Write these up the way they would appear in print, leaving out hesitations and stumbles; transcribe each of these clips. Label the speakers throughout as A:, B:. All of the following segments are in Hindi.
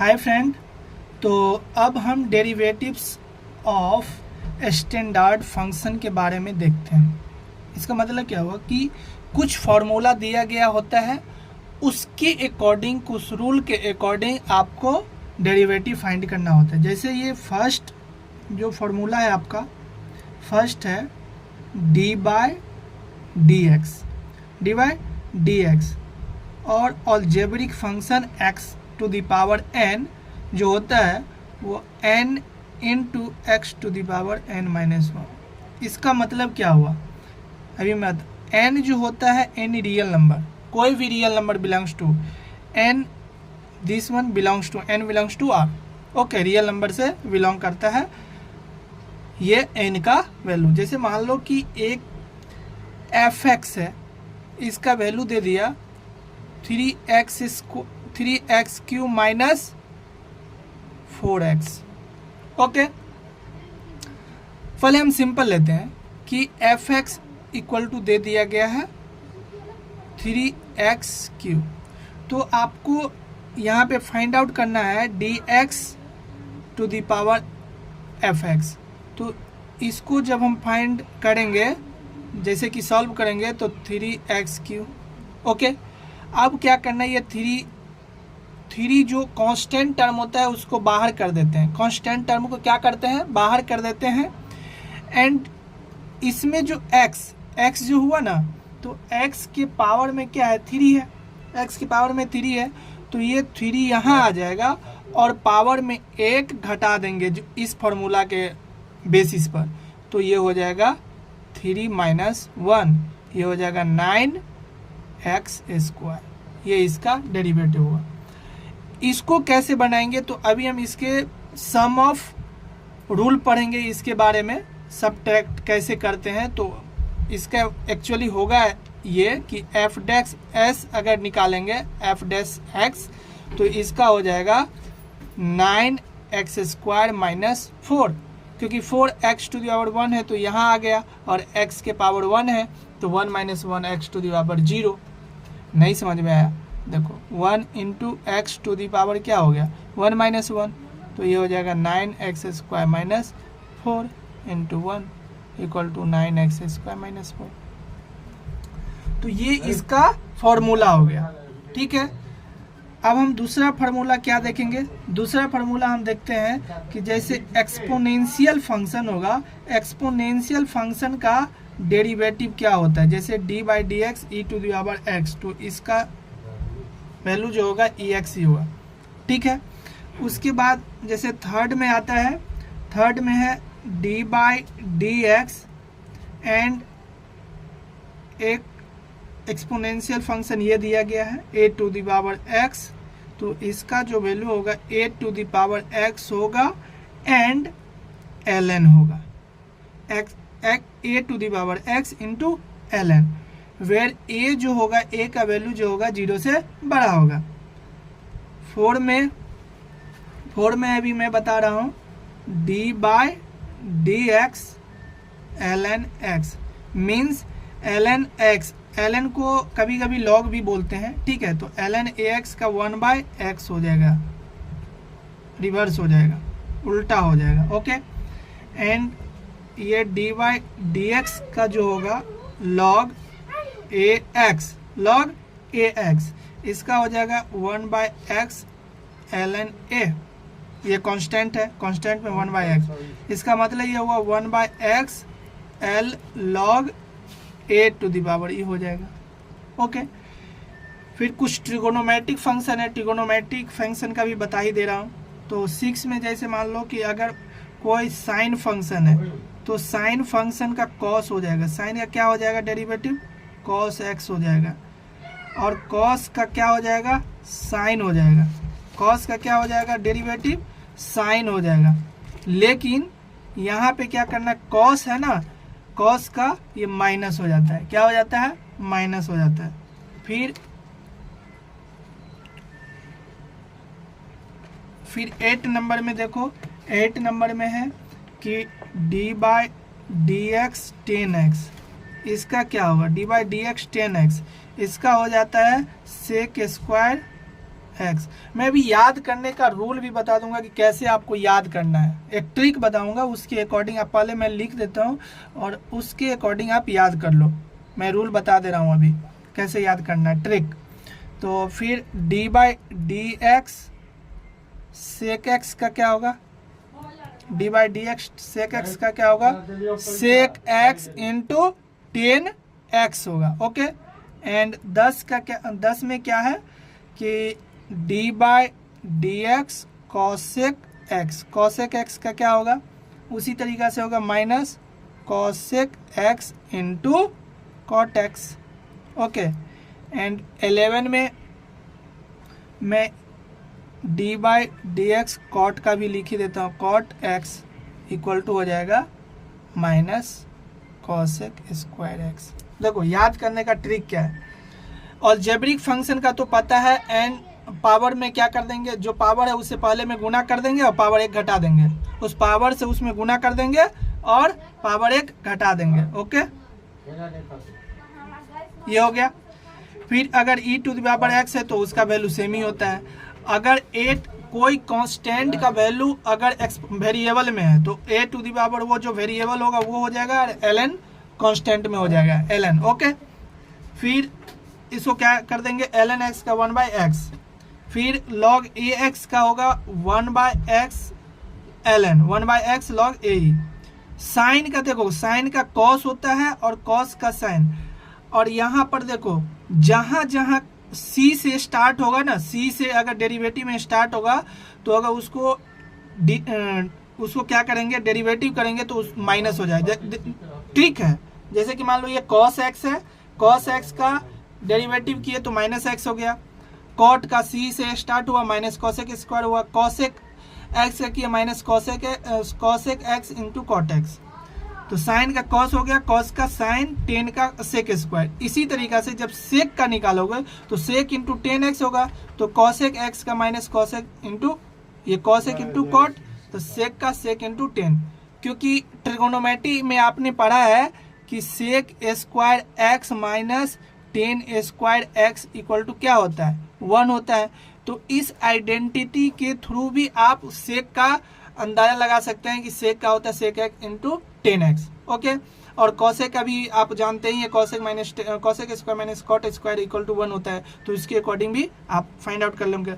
A: Hi friend. तो अब हम डेरिवेटिव्स ऑफ स्टैंडर्ड फंक्शन के बारे में देखते हैं। इसका मतलब क्या हुआ कि कुछ फार्मूला दिया गया होता है, उसके अकॉर्डिंग, कुछ रूल के अकॉर्डिंग आपको डेरिवेटिव फाइंड करना होता है। जैसे ये फर्स्ट जो फार्मूला है आपका, फर्स्ट है डी बाय डी एक्स और algebraic function x to the power n जो होता है वो n into x to the power n minus one. इसका मतलब क्या हुआ अभी मैं n जो होता है n रियल नंबर, कोई भी real number belongs to n, this one belongs to n belongs to r। Okay, real number से बिलोंग करता है ये n का वैल्यू। जैसे मान लो कि एक fx है, इसका वैल्यू दे दिया 3x Q minus 4x। Okay, पहले हम सिंपल लेते हैं कि fx इक्वल टू दे दिया गया है 3x क्यू। तो आपको यहाँ पे फाइंड आउट करना है dx to the power fx। तो इसको जब हम फाइंड करेंगे, जैसे कि सॉल्व करेंगे तो 3x क्यू। ओके, अब क्या करना है, ये थ्री जो कांस्टेंट टर्म होता है उसको बाहर कर देते हैं। कांस्टेंट टर्म को क्या करते हैं, बाहर कर देते हैं। एंड इसमें जो x जो हुआ ना, तो x के पावर में क्या है, 3 है। x के पावर में 3 है, तो ये 3 यहाँ आ जाएगा और पावर में 1 घटा देंगे जो इस फॉर्मूला के बेसिस पर। तो ये हो जाएगा 3 माइनस 1, ये हो जाएगा 9x स्क्वायर। ये इसका डेरिवेटिव हुआ। इसको कैसे बनाएंगे, तो अभी हम इसके सम ऑफ रूल पढ़ेंगे, इसके बारे में सबट्रैक्ट कैसे करते हैं। तो इसका एक्चुअली होगा ये कि एफ डैश एस अगर निकालेंगे एफ डैश एक्स, तो इसका हो जाएगा 9x स्क्वायर माइनस 4, क्योंकि 4x टू द पावर 1 है तो यहाँ आ गया, और x के पावर 1 है तो 1 minus 1x to the power 0। नहीं समझ में आया, देखो 1 into x to the power क्या हो गया 1 माइनस 1, तो ये हो जाएगा 9x square minus 4 into 1 equal to 9x square minus 4। तो ये इसका फॉर्मूला हो गया। ठीक है, अब हम दूसरा फार्मूला क्या देखेंगे। दूसरा फार्मूला हम देखते हैं कि जैसे एक्सपोनेंशियल फंक्शन होगा, एक्सपोनेंशियल फंक्शन का डेरिवेटिव क्या होता है। जैसे d by d x e to the power x, तो इसका वैल्यू जो होगा ex ही होगा। ठीक है, उसके बाद जैसे थर्ड में आता है, थर्ड में है d by d x and एक एक्सपोनेंशियल फंक्शन ये दिया गया है a to the power x, तो इसका जो वैल्यू होगा a to the power x होगा एंड ln होगा, a to the power x into ln, where a जो होगा, a का वैल्यू जो होगा 0 से बड़ा होगा। 4 में अभी मैं बता रहा हूँ d by d x ln x means ln x, ln को कभी कभी log भी बोलते हैं। ठीक है, तो ln ax का 1 बाय x हो जाएगा, रिवर्स हो जाएगा, उल्टा हो जाएगा। ओके, एंड ये डी बाई डी एक्स का जो होगा log ax, इसका हो जाएगा 1 बाय एक्स ln a। ये कांस्टेंट है, कांस्टेंट में 1 बाय एक्स, इसका मतलब ये हुआ 1 by x l log a to the power e हो जाएगा। ओके, फिर कुछ ट्रिगोनोमेट्रिक फंक्शन है, ट्रिगोनोमेट्रिक फंक्शन का भी बता ही दे रहा हूँ। तो 6 में जैसे मान लो कि अगर कोई साइन फंक्शन है, तो साइन फंक्शन का कॉस हो जाएगा, साइन का क्या हो जाएगा डेरिवेटिव कॉस x हो जाएगा, और कॉस का क्या हो जाएगा साइन हो जाएगा, कॉस का क्या हो जाएगा डेरिवेटिव साइन हो जाएगा। लेकिन यहाँ पे क्या करना, कॉस है ना, कॉस का ये माइनस हो जाता है, क्या हो जाता है माइनस हो जाता है। फिर 8 नंबर में देखो, 8 नंबर में है कि d by d x 10x, इसका क्या होगा d by d x 10x, इसका हो जाता है सेक स्क्वायर एक्स। मैं अभी याद करने का रूल भी बता दूंगा कि कैसे आपको याद करना है, एक ट्रिक बताऊंगा, उसके अकॉर्डिंग आप पहले मैं लिख देता हूँ और उसके अकॉर्डिंग आप याद कर लो। मैं रूल बता दे रहा हूँ अभी कैसे याद करना है, ट्रिक। तो फिर d by d x sec x का क्या होगा, d by d x sec x का क्या होगा, सेक एक्स इंटू 10x होगा। ओके, एंड 10 का क्या, 10 में क्या है कि d by d x cosec x, cosec x का क्या होगा, उसी तरीका से होगा minus cosec x into cot x. Okay, and 11 में मैं d by d x cot का भी लिख ही देता हूँ, कॉट एक्स इक्वल टू हो जाएगा माइनस कॉसेक स्क्वायर एक्स। देखो याद करने का ट्रिक क्या है, अलजेब्रिक फंक्शन का तो पता है, एन पावर में क्या कर देंगे, जो पावर है उससे पहले में गुना कर देंगे और पावर 1 घटा देंगे, उस पावर से उसमें गुना कर देंगे और पावर 1 घटा देंगे। ओके, ये हो गया। फिर अगर e to the power x है तो उसका वैल्यू सेम ही होता है। अगर कोई कांस्टेंट का वैल्यू अगर वेरिएबल में है तो a टू द पावर वो जो वेरिएबल होगा वो हो जाएगा और ln कांस्टेंट में हो जाएगा ln। ओके, फिर इसको क्या कर देंगे, ln x का 1/x, फिर log ax का होगा 1/x ln 1/x log ae। Sign का देखो, साइन का कॉस होता है और कॉस का साइन, और यहाँ पर देखो जहाँ जहाँ c से स्टार्ट होगा ना, c से अगर डेरिवेटिव में स्टार्ट होगा तो अगर उसको क्या करेंगे, डेरिवेटिव करेंगे तो उस माइनस हो जाए। ठीक है, जैसे कि मान लो ये cos x है, cos x का डेरिवेटिव किए तो माइनस एक्स हो गया, कॉट का c से स्टार्ट हुआ माइनस कॉसेक स्क्वायर हुआ, कॉसेक एक्स का किया minus cosec x into cot x. तो साइन का कॉस हो गया, कॉस का साइन, टेन का सेक स्क्वायर। इसी तरीका से जब सेक का निकालोगे तो सेक इंटू 10x होगा, तो कॉसेक एक्स का माइनस कॉसेक इंटू ये कॉसेक इंटू कॉट, तो सेक का सेक इंटू 10। क्योंकि ट्रिगोनोमेट्री में आपने पढ़ा है कि sec square x minus 10 square x equal to क्या होता है, 1 होता है। तो इस आइडेंटिटी के थ्रू भी आप सेक का अंदाजा लगा सकते हैं कि सेक का होता है sec x into 10x। Okay, और कॉसेक का भी आप जानते ही है, cosec square minus cot square equal to 1 होता है, तो इसके अकॉर्डिंग भी आप फाइंड आउट कर लेंगे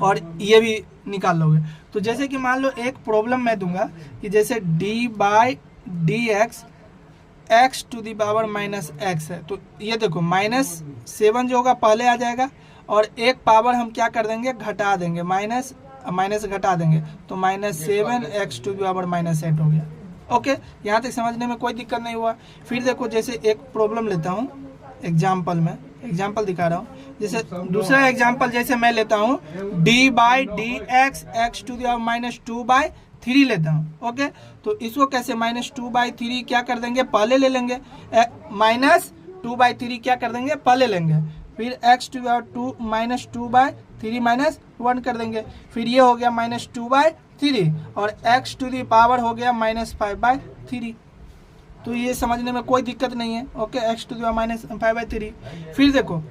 A: और ये भी निकाल लोगे। तो जैसे कि मान लो एक प्रॉब्लम मैं दूंगा कि जैसे d by d x x to the power minus x है, तो ये देखो -7 जो होगा पहले आ जाएगा और एक पावर हम क्या कर देंगे, घटा देंगे, माइनस माइनस घटा देंगे, तो -7 एक्स टू दी पावर -8 हो गया। ओके, यहाँ तक समझने में कोई दिक्कत नहीं हुआ। फिर देखो जैसे एक प्रॉब्लम लेता हूँ एग्जाम्पल में, एग्जाम्पल दिखा रहा हूँ। जैसे दूसरा एग्जाम्पल जैसे मैं लेता हूँ d by d x x to the power -2/3 लेता हूँ। ओके, तो इसको कैसे -2/3 क्या कर देंगे, पहले ले लेंगे, -2/3 क्या कर देंगे, पहले लेंगे, फिर x टू पावर 2 -2/3 -1 कर देंगे, फिर ये हो गया -2/3 और x टू दी पावर हो गया -5/3। तो ये समझने में कोई दिक्कत नहीं है। Okay, x to the power -5/3। फिर देखो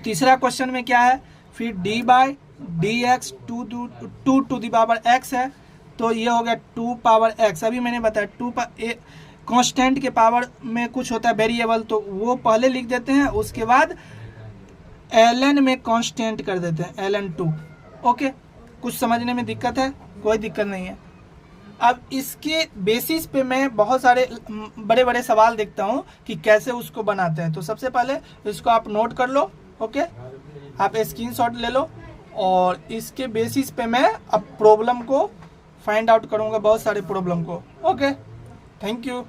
A: तीसरा क्वेश्चन में क्या है, फिर d by d x 2 to the power x है, तो ये हो गया 2 पावर x। अभी मैंने बताया 2 कांस्टेंट के पावर में कुछ होता है वेरिएबल, तो वो पहले लिख देते हैं, उसके बाद ln में कांस्टेंट कर देते हैं ln2। ओके, कुछ समझने में दिक्कत है, कोई दिक्कत नहीं है। अब इसके बेसिस पे मैं बहुत सारे बड़े बड़े सवाल देखता हूँ कि कैसे उसको बनाते हैं। तो सबसे पहले इसको आप नोट कर लो। ओके, आप स्क्रीनशॉट ले लो और इसके बेसिस पे मैं अब प्रॉब्लम को फाइंड आउट करूँगा, बहुत सारे प्रॉब्लम को। Okay, thank you.